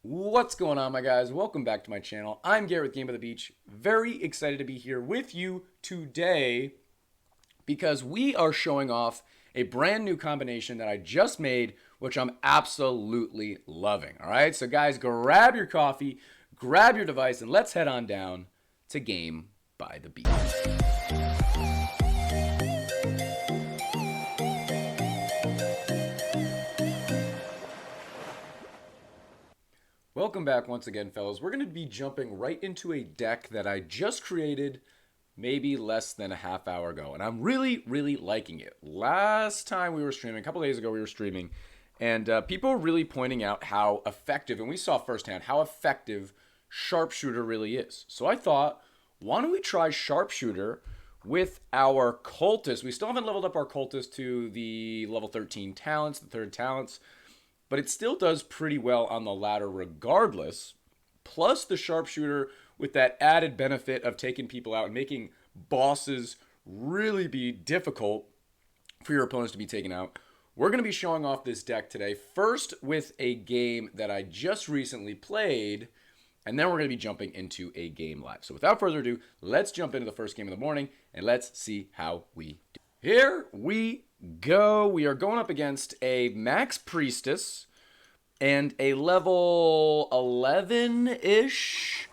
What's going on, my guys? Welcome back to my channel. I'm Garrett with Game of the Beach. Very excited to be here with you today because we are showing off a brand new combination that I just made, which I'm absolutely loving. All right, so guys, grab your coffee, grab your device, and let's head on down to Game by the Beach. Welcome back once again, fellas. We're going to be jumping right into a deck that I just created maybe less than a half hour ago, and I'm really liking it. Last time we were streaming, a couple days ago we were streaming, and people were really pointing out how effective, and we saw firsthand how effective Sharpshooter really is. So I thought, why don't we try Sharpshooter with our Cultist? We still haven't leveled up our Cultist to the level 13 talents, the third talents, but it still does pretty well on the ladder regardless. Plus the Sharpshooter with that added benefit of taking people out and making bosses really be difficult for your opponents to be taken out. We're going to be showing off this deck today, first with a game that I just recently played, and then we're going to be jumping into a game live. So without further ado, let's jump into the first game of the morning, and let's see how we do. Here we go. We are going up against a Max Priestess and a level 11-ish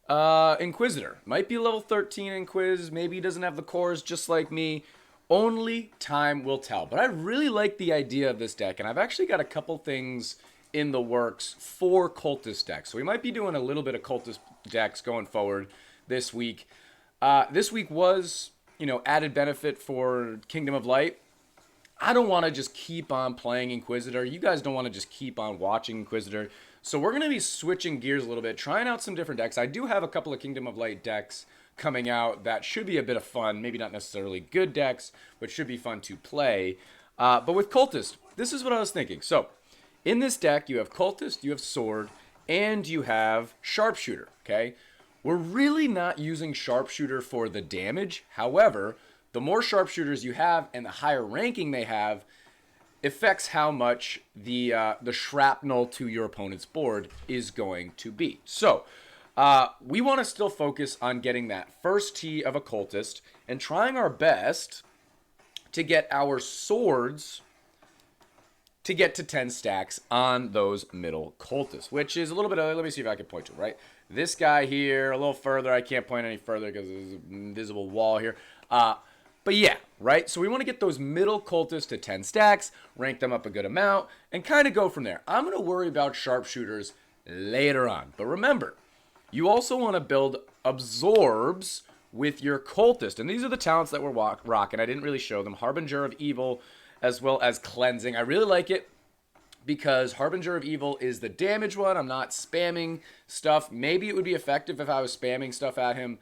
Inquisitor. Might be level 13 Inquis. Maybe he doesn't have the cores just like me. Only time will tell. But I really like the idea of this deck, and I've actually got a couple things in the works for Cultist decks. So we might be doing a little bit of Cultist decks going forward this week. This week was, added benefit for Kingdom of Light. I don't want to just keep on playing Inquisitor. You guys don't want to just keep on watching Inquisitor. So we're going to be switching gears a little bit, trying out some different decks. I do have a couple of Kingdom of Light decks coming out that should be a bit of fun. Maybe not necessarily good decks, but should be fun to play. But with Cultist, this is what I was thinking. So in this deck, you have Cultist, you have Sword, and you have Sharpshooter, okay? We're really not using Sharpshooter for the damage. However, the more Sharpshooters you have and the higher ranking they have affects how much the shrapnel to your opponent's board is going to be. So we want to still focus on getting that first tee of a Cultist and trying our best to get our swords to get to 10 stacks on those middle Cultists, which is a little bit of, let me see if I can point to it, right? This guy here, a little further. I can't point any further because there's an invisible wall here. But yeah, right? So we want to get those middle Cultists to 10 stacks, rank them up a good amount, and kind of go from there. I'm going to worry about Sharpshooters later on. But remember, you also want to build Absorbs with your Cultist. And these are the talents that we're rocking. I didn't really show them. Harbinger of Evil, as well as Cleansing. I really like it because Harbinger of Evil is the damage one. I'm not spamming stuff. Maybe it would be effective if I was spamming stuff at him.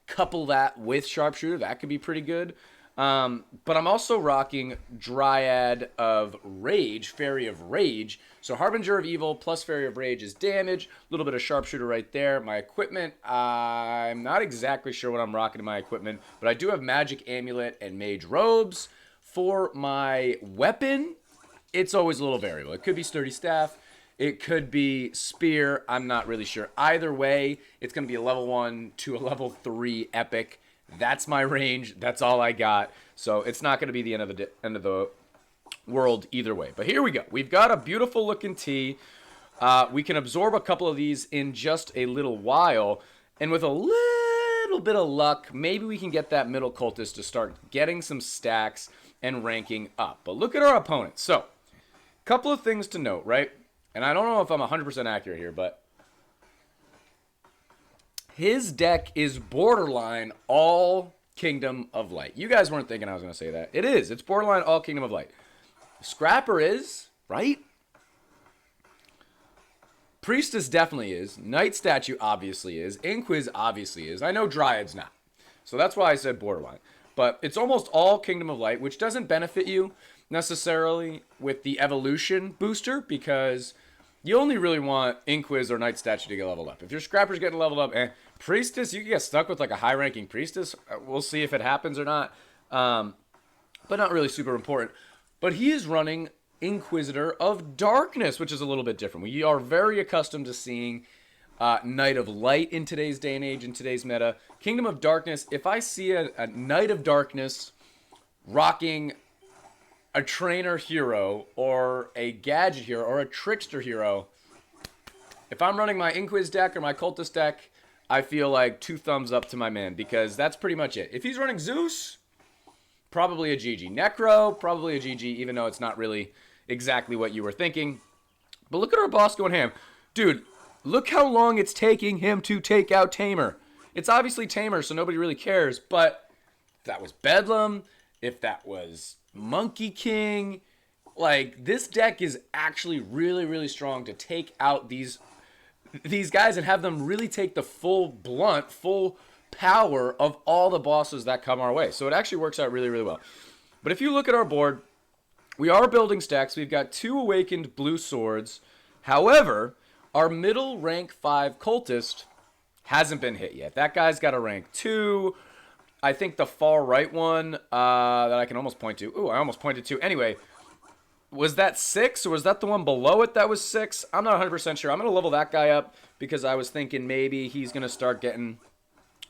Couple that with Sharpshooter, that could be pretty good. But I'm also rocking Dryad of Rage, Fairy of Rage. So Harbinger of Evil plus Fairy of Rage is damage. A little bit of Sharpshooter right there. My equipment, I'm not exactly sure what I'm rocking in my equipment, but I do have Magic Amulet and Mage Robes. For my weapon, it's always a little variable. It could be Sturdy Staff. It could be Spear. I'm not really sure. Either way, it's going to be a level 1 to a level 3 epic. That's my range. That's all I got. So it's not going to be the end of the world either way. But here we go. We've got a beautiful looking tee. We can absorb a couple of these in just a little while. And with a little bit of luck, maybe we can get that middle Cultist to start getting some stacks and ranking up. But look at our opponent. So, a couple of things to note, right? And I don't know if I'm 100% accurate here, but his deck is borderline all Kingdom of Light. You guys weren't thinking I was going to say that. It is. It's borderline all Kingdom of Light. Scrapper is, right? Priestess definitely is. Knight Statue obviously is. Inquis obviously is. I know Dryad's not. So that's why I said borderline. But it's almost all Kingdom of Light, which doesn't benefit you necessarily with the evolution booster because you only really want Inquis or Knight Statue to get leveled up. If your Scrapper's getting leveled up, Priestess, you can get stuck with like a high-ranking Priestess. We'll see if it happens or not. But not really super important. But he is running Inquisitor of Darkness, which is a little bit different. We are very accustomed to seeing Knight of Light in today's day and age, in today's meta. Kingdom of Darkness, if I see a Knight of Darkness rocking a trainer hero or a gadget hero or a trickster hero, if I'm running my Inquis deck or my Cultist deck, I feel like 2 thumbs up to my man, because that's pretty much it. If he's running Zeus, probably a GG. Necro, probably a GG, even though it's not really exactly what you were thinking. But look at our boss going ham. Dude, look how long it's taking him to take out Tamer. It's obviously Tamer, so nobody really cares, but if that was Bedlam, if that was Monkey King, like, this deck is actually really, really strong to take out these guys and have them really take the full blunt, full power of all the bosses that come our way. So it actually works out really, really well. But if you look at our board, we are building stacks. We've got 2 awakened blue swords. However, our middle rank 5 cultist hasn't been hit yet. That guy's got a rank 2. I think the far right one that I can almost point to. Ooh, I almost pointed to. Anyway, was that 6 or was that the one below it that was 6? I'm not 100% sure. I'm going to level that guy up because I was thinking maybe he's going to start getting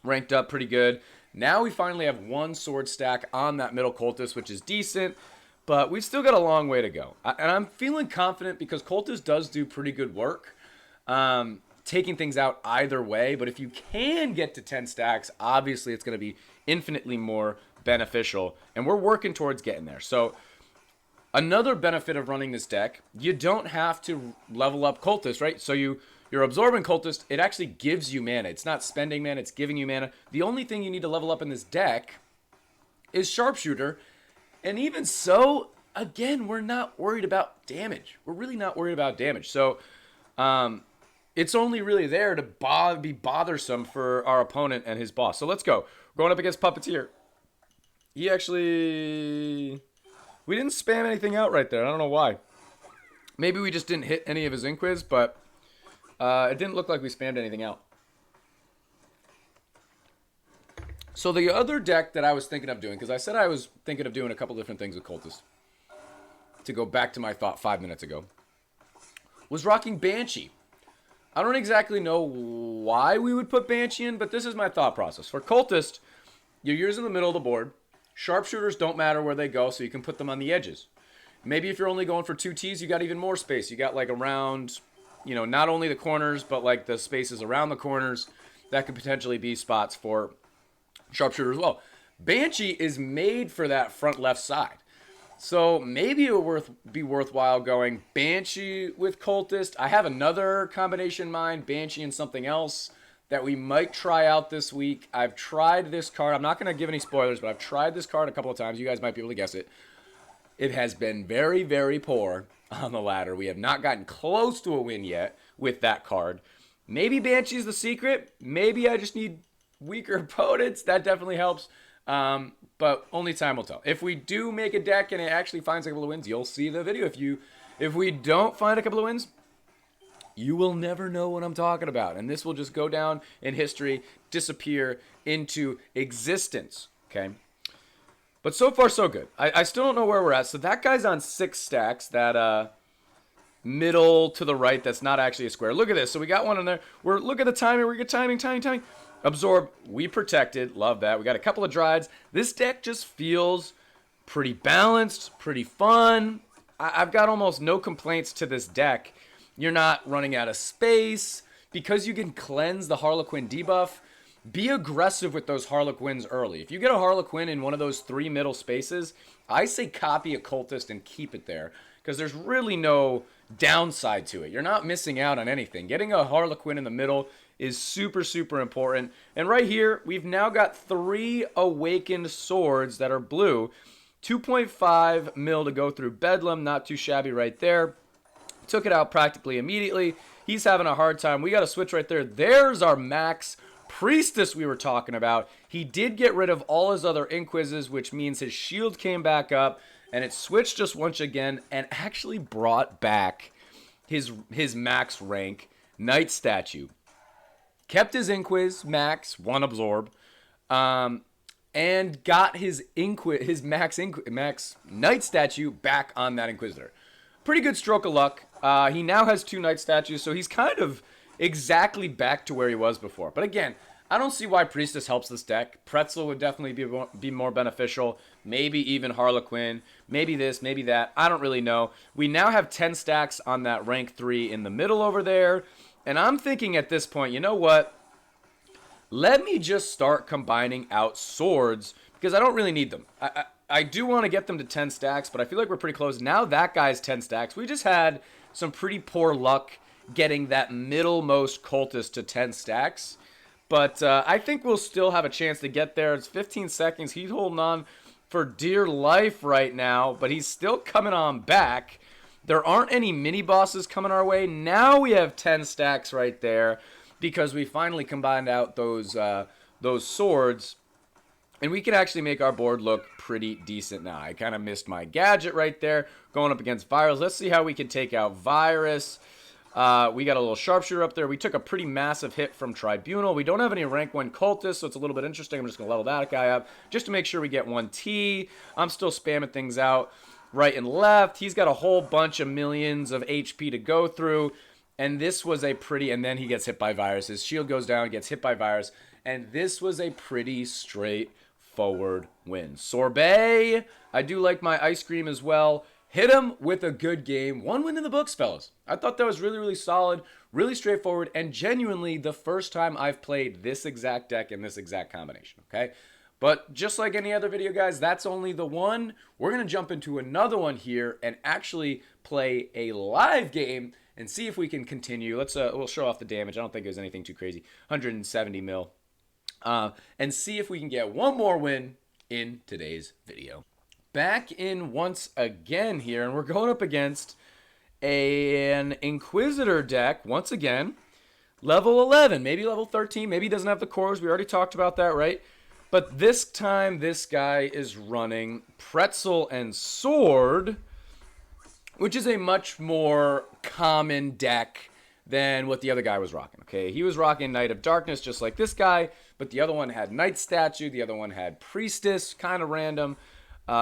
ranked up pretty good. Now we finally have 1 sword stack on that middle cultist, which is decent, but we've still got a long way to go. And I'm feeling confident because cultist does do pretty good work, taking things out either way. But if you can get to 10 stacks, obviously it's going to be infinitely more beneficial, and we're working towards getting there. So another benefit of running this deck, you don't have to level up cultist, right? So you're absorbing cultist, it actually gives you mana. It's not spending mana, it's giving you mana. The only thing you need to level up in this deck is Sharpshooter. And even so, again, we're not worried about damage. We're really not worried about damage. So it's only really there to be bothersome for our opponent and his boss. So let's go. We're going up against Puppeteer. He actually... We didn't spam anything out right there. I don't know why. Maybe we just didn't hit any of his Inquis, but it didn't look like we spammed anything out. So the other deck that I was thinking of doing, because I said I was thinking of doing a couple different things with Cultist, to go back to my thought 5 minutes ago, was rocking Banshee. I don't exactly know why we would put Banshee in, but this is my thought process. For Cultist, you're using the middle of the board. Sharpshooters don't matter where they go, so you can put them on the edges. Maybe if you're only going for 2 Ts, you got even more space. You got like around, you know, not only the corners, but like the spaces around the corners. That could potentially be spots for Sharpshooter as well. Banshee is made for that front left side. So maybe it would be worthwhile going Banshee with Cultist. I have another combination in mind, Banshee and something else, that we might try out this week. I've tried this card. I'm not going to give any spoilers, but I've tried this card a couple of times. You guys might be able to guess it. It has been very, very poor on the ladder. We have not gotten close to a win yet with that card. Maybe Banshee's the secret. Maybe I just need weaker opponents. That definitely helps. But only time will tell. If we do make a deck and it actually finds a couple of wins, you'll see the video. If we don't find a couple of wins, you will never know what I'm talking about. And this will just go down in history, disappear into existence. Okay? But so far, so good. I still don't know where we're at. So that guy's on 6 stacks. That middle to the right, that's not actually a square. Look at this. So we got one in there. Look at the timing. We get timing. Absorb. We protected. Love that. We got a couple of Dryades. This deck just feels pretty balanced, pretty fun. I've got almost no complaints to this deck. You're not running out of space. Because you can cleanse the Harlequin debuff, be aggressive with those Harlequins early. If you get a Harlequin in one of those 3 middle spaces, I say copy a Cultist and keep it there. Because there's really no downside to it. You're not missing out on anything. Getting a Harlequin in the middle is super, super important. And right here, we've now got 3 awakened swords that are blue. 2.5 mil to go through Bedlam. Not too shabby right there. Took it out practically immediately. He's having a hard time. We got a switch right there. There's our max Priestess we were talking about. He did get rid of all his other Inquises, which means his shield came back up. And it switched just once again and actually brought back his max rank Knight statue. Kept his Inquis max, 1 absorb, and got his max Knight statue back on that Inquisitor. pretty good stroke of luck. He now has 2 Knight statues, so he's kind of exactly back to where he was before. But again, I don't see why Priestess helps this deck. Pretzel would definitely be more beneficial. Maybe even Harlequin. Maybe this, maybe that. I don't really know. We now have 10 stacks on that rank 3 in the middle over there. And I'm thinking at this point, you know what? Let me just start combining out swords because I don't really need them. I do want to get them to 10 stacks, but I feel like we're pretty close. Now that guy's 10 stacks. We just had some pretty poor luck getting that middlemost cultist to 10 stacks. But I think we'll still have a chance to get there. It's 15 seconds. He's holding on for dear life right now, but he's still coming on back. There aren't any mini-bosses coming our way. Now we have 10 stacks right there because we finally combined out those swords. And we can actually make our board look pretty decent now. I kind of missed my gadget right there going up against Virus. Let's see how we can take out Virus. We got a little sharpshooter up there. We took a pretty massive hit from Tribunal. We don't have any rank 1 cultists, so it's a little bit interesting. I'm just going to level that guy up just to make sure we get 1 T. I'm still spamming things out right and left. He's got a whole bunch of millions of HP to go through. And this was a pretty... And then he gets hit by Virus. His shield goes down, gets hit by Virus. And this was a pretty straightforward win. Sorbet. I do like my ice cream as well. Hit him with a good game. 1 win in the books, fellas. I thought that was really, really solid, really straightforward, and genuinely the first time I've played this exact deck in this exact combination, okay? But just like any other video, guys, that's only the one. We're going to jump into another one here and actually play a live game and see if we can continue. We'll show off the damage. I don't think it was anything too crazy. 170 mil. And see if we can get one more win in today's video. Back in once again here, and we're going up against an Inquisitor deck once again. Level 11, maybe level 13, maybe he doesn't have the cores. We already talked about that, right? But this time, this guy is running Pretzel and Sword, which is a much more common deck than what the other guy was rocking, okay? He was rocking Knight of Darkness just like this guy, but the other one had Knight Statue, the other one had Priestess, kind of random.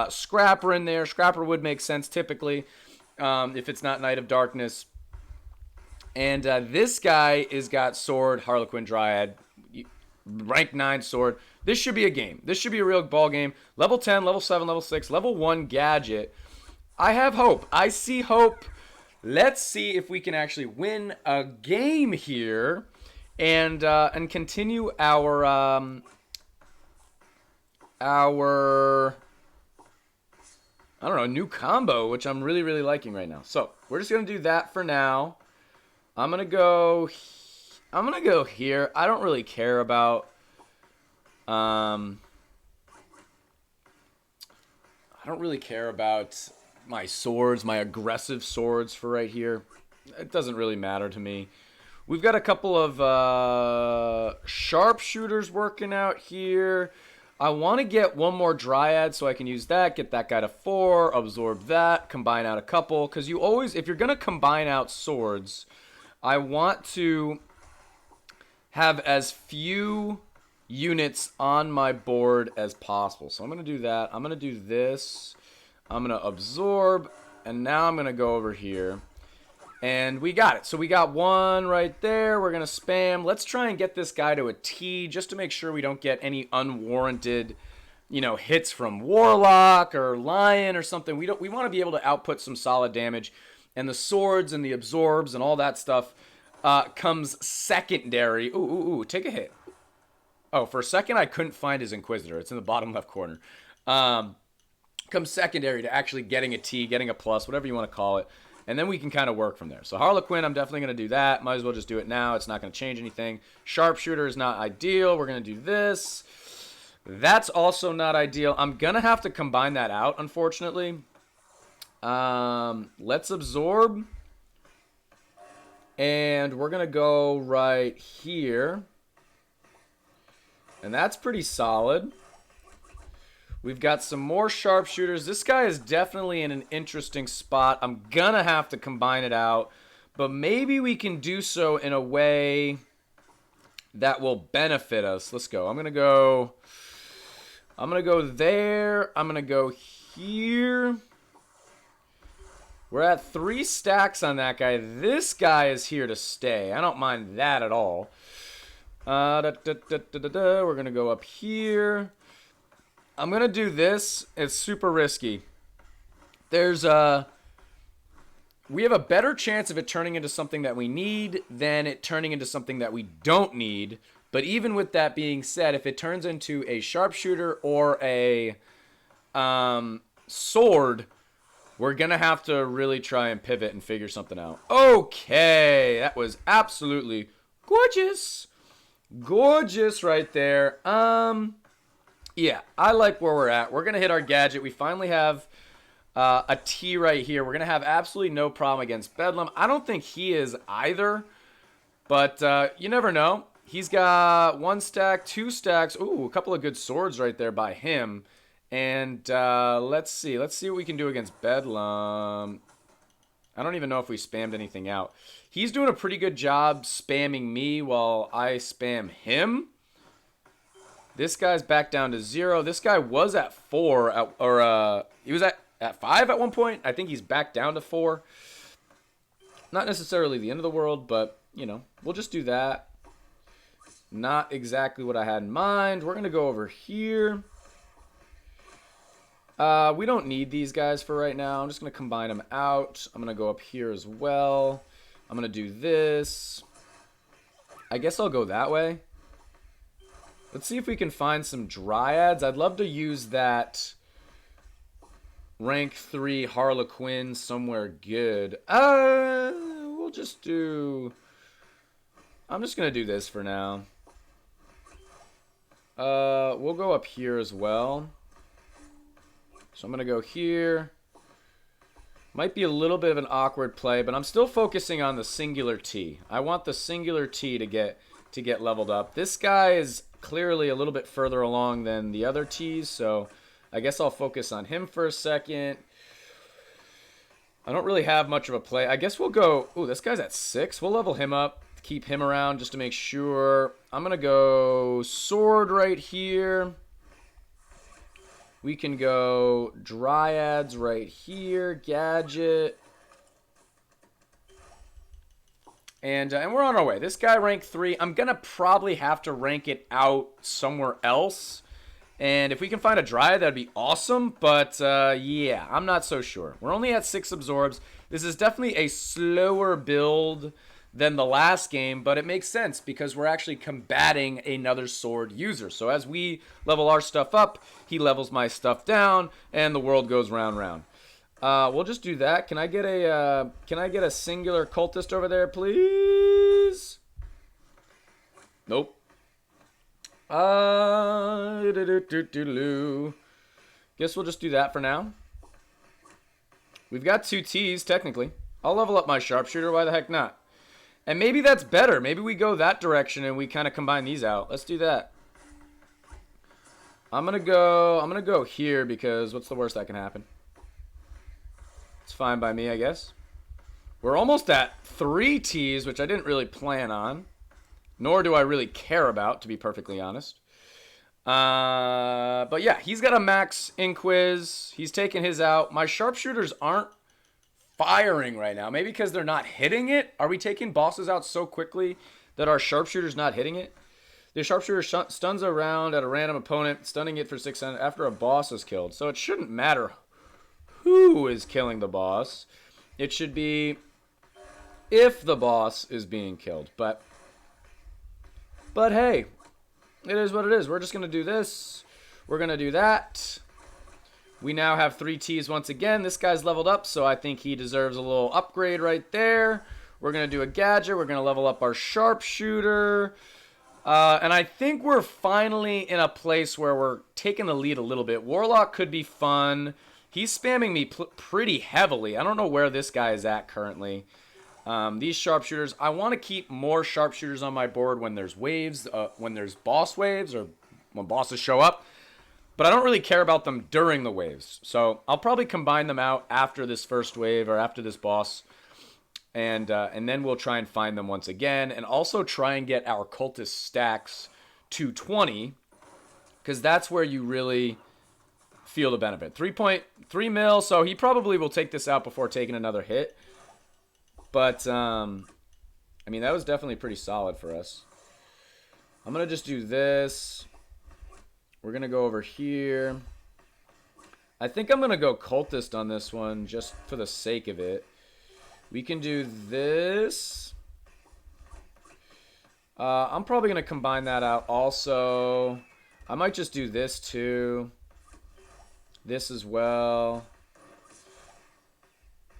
Scrapper in there. Scrapper would make sense typically if it's not Knight of Darkness. And this guy is got Sword, Harlequin, Dryad, rank 9 Sword. This should be a game. This should be a real ball game. Level 10, level 7, level 6, level 1 gadget. I have hope. I see hope. Let's see if we can actually win a game here and continue our I don't know, new combo, which I'm really, really liking right now. So we're just going to do that for now. I'm going to go here. I don't really care about, I don't really care about my swords, my aggressive swords for right here. It doesn't really matter to me. We've got a couple of sharpshooters working out here. I want to get one more Dryad so I can use that, get that guy to 4, absorb that, combine out a couple. Because you always, if you're going to combine out swords, I want to have as few units on my board as possible. So I'm going to do that. I'm going to do this. I'm going to absorb. And now I'm going to go over here. And we got it. So we got one right there. We're going to spam. Let's try and get this guy to a T just to make sure we don't get any unwarranted, hits from Warlock or Lion or something. We want to be able to output some solid damage. And the swords and the absorbs and all that stuff comes secondary. Ooh, take a hit. Oh, for a second I couldn't find his Inquisitor. It's in the bottom left corner. Comes secondary to actually getting a T, getting a plus, whatever you want to call it. And then we can kind of work from there. So Harlequin, I'm definitely going to do that. Might as well just do it now. It's not going to change anything. Sharpshooter is not ideal. We're going to do this. That's also not ideal. I'm going to have to combine that out, unfortunately. Let's absorb. And we're going to go right here. And that's pretty solid. We've got some more sharpshooters. This guy is definitely in an interesting spot. I'm going to have to combine it out. But maybe we can do so in a way that will benefit us. Let's go. I'm going to go there. I'm going to go here. We're at 3 stacks on that guy. This guy is here to stay. I don't mind that at all. We're going to go up here. I'm going to do this. It's super risky. There's we have a better chance of it turning into something that we need than it turning into something that we don't need. But even with that being said, if it turns into a sharpshooter or a sword, we're going to have to really try and pivot and figure something out. Okay, that was absolutely gorgeous. Gorgeous right there. Yeah, I like where we're at. We're going to hit our gadget. We finally have a T right here. We're going to have absolutely no problem against Bedlam. I don't think he is either, but you never know. He's got 1 stack, 2 stacks. Ooh, a couple of good swords right there by him. And let's see. Let's see what we can do against Bedlam. I don't even know if we spammed anything out. He's doing a pretty good job spamming me while I spam him. This guy's back down to 0. This guy was at 4, he was at 5 at one point. I think he's back down to 4. Not necessarily the end of the world, but, you know, we'll just do that. Not exactly what I had in mind. We're going to go over here. We don't need these guys for right now. I'm just going to combine them out. I'm going to go up here as well. I'm going to do this. I guess I'll go that way. Let's see if we can find some dryads. I'd love to use that rank 3 Harlequin somewhere good. We'll just do... I'm just going to do this for now. We'll go up here as well. So I'm going to go here. Might be a little bit of an awkward play, but I'm still focusing on the singular T. I want the singular T to get leveled up. This guy is clearly a little bit further along than the other T's, so I guess I'll focus on him for a second. I don't really have much of a play. I guess we'll go... Ooh, this guy's at 6. We'll level him up, keep him around just to make sure. I'm going to go sword right here. We can go dryads right here, gadget. And we're on our way. This guy rank 3. I'm going to probably have to rank it out somewhere else. And if we can find a dryad, that'd be awesome. But, yeah, I'm not so sure. We're only at 6 absorbs. This is definitely a slower build than the last game, but it makes sense because we're actually combating another sword user. So as we level our stuff up, he levels my stuff down, and the world goes round round. We'll just do that. Can I get a singular cultist over there, please? Nope. Guess we'll just do that for now. We've got 2 T's technically. I'll level up my sharpshooter. Why the heck not? And maybe that's better. Maybe we go that direction and we kind of combine these out. Let's do that. I'm gonna go here because what's the worst that can happen? It's fine by me, I guess. We're almost at 3 T's, which I didn't really plan on. Nor do I really care about, to be perfectly honest. But yeah, he's got a max inquiz. He's taking his out. My sharpshooters aren't firing right now. Maybe because they're not hitting it. Are we taking bosses out so quickly that our sharpshooter's not hitting it? The sharpshooter stuns a round at a random opponent, stunning it for 600 after a boss is killed. So it shouldn't matter who is killing the boss. It should be if the boss is being killed. But hey, it is what it is. We're just going to do this. We're going to do that. We now have 3 T's once again. This guy's leveled up, so I think he deserves a little upgrade right there. We're going to do a gadget. We're going to level up our sharpshooter. And I think we're finally in a place where we're taking the lead a little bit. Warlock could be fun. He's spamming me pretty heavily. I don't know where this guy is at currently. These sharpshooters, I want to keep more sharpshooters on my board when there's waves, when there's boss waves, or when bosses show up. But I don't really care about them during the waves. So I'll probably combine them out after this first wave or after this boss. And then we'll try and find them once again. And also try and get our cultist stacks to 20. Because that's where you really feel the benefit. 3.3 mil, so he probably will take this out before taking another hit. But, I mean, that was definitely pretty solid for us. I'm going to just do this. We're going to go over here. I think I'm going to go Cultist on this one just for the sake of it. We can do this. I'm probably going to combine that out also. I might just do this too. This as well.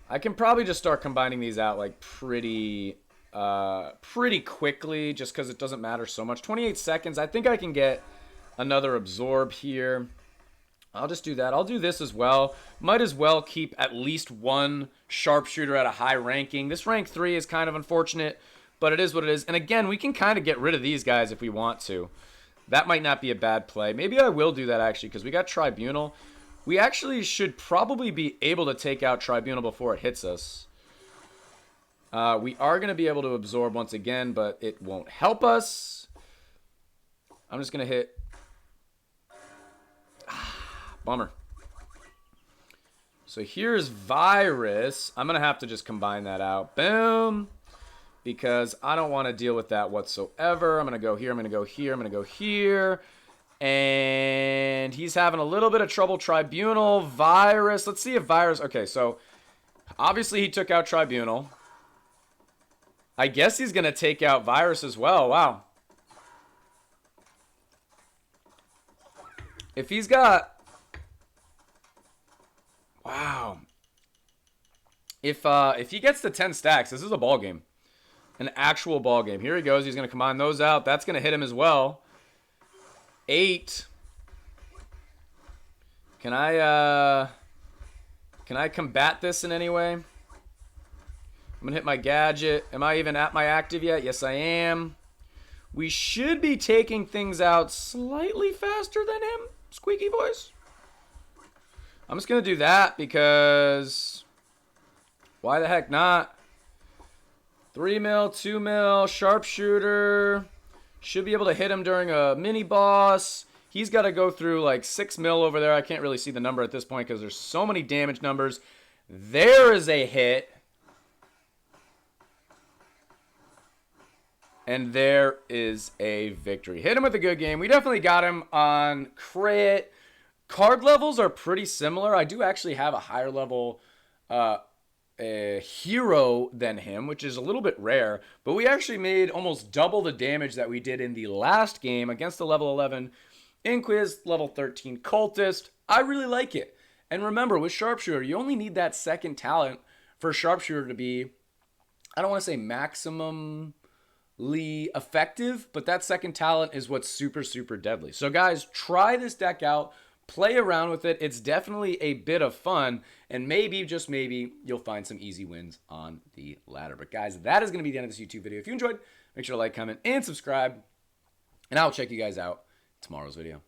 I can probably just start combining these out like pretty quickly just because it doesn't matter so much. 28 seconds. I think I can get another absorb here. I'll just do that. I'll do this as well. Might as well keep at least one sharpshooter at a high ranking. This rank 3 is kind of unfortunate, but it is what it is. And again, we can kind of get rid of these guys if we want to. That might not be a bad play. Maybe I will do that actually because we got Tribunal. We actually should probably be able to take out Tribunal before it hits us. We are going to be able to absorb once again, but it won't help us. I'm just going to hit... Bummer. So here's Virus. I'm going to have to just combine that out. Boom. Because I don't want to deal with that whatsoever. I'm going to go here. I'm going to go here. I'm going to go here. And he's having a little bit of trouble. Tribunal. Virus. Let's see if Virus... Okay, so obviously he took out Tribunal. I guess he's going to take out Virus as well. Wow. If he's got... Wow. If he gets to 10 stacks, this is a ball game. An actual ball game. Here he goes. He's going to combine those out. That's going to hit him as well. 8. Can I combat this in any way? I'm going to hit my gadget. Am I even at my active yet? Yes, I am. We should be taking things out slightly faster than him. Squeaky voice. I'm just going to do that because why the heck not? 3 mil, 2 mil, sharpshooter. Should be able to hit him during a mini boss. He's got to go through like 6 mil over there. I can't really see the number at this point because there's so many damage numbers. There is a hit. And there is a victory. Hit him with a good game. We definitely got him on crit. Card levels are pretty similar. I do actually have a higher level hero than him, which is a little bit rare. But we actually made almost double the damage that we did in the last game against the level 11 Inquis, level 13 Cultist. I really like it. And remember, with Sharpshooter, you only need that second talent for Sharpshooter to be, I don't want to say maximally effective, but that second talent is what's super, super deadly. So guys, try this deck out. Play around with it. It's definitely a bit of fun, and maybe, just maybe, you'll find some easy wins on the ladder. But guys, that is going to be the end of this YouTube video. If you enjoyed, make sure to like, comment, and subscribe, and I'll check you guys out in tomorrow's video.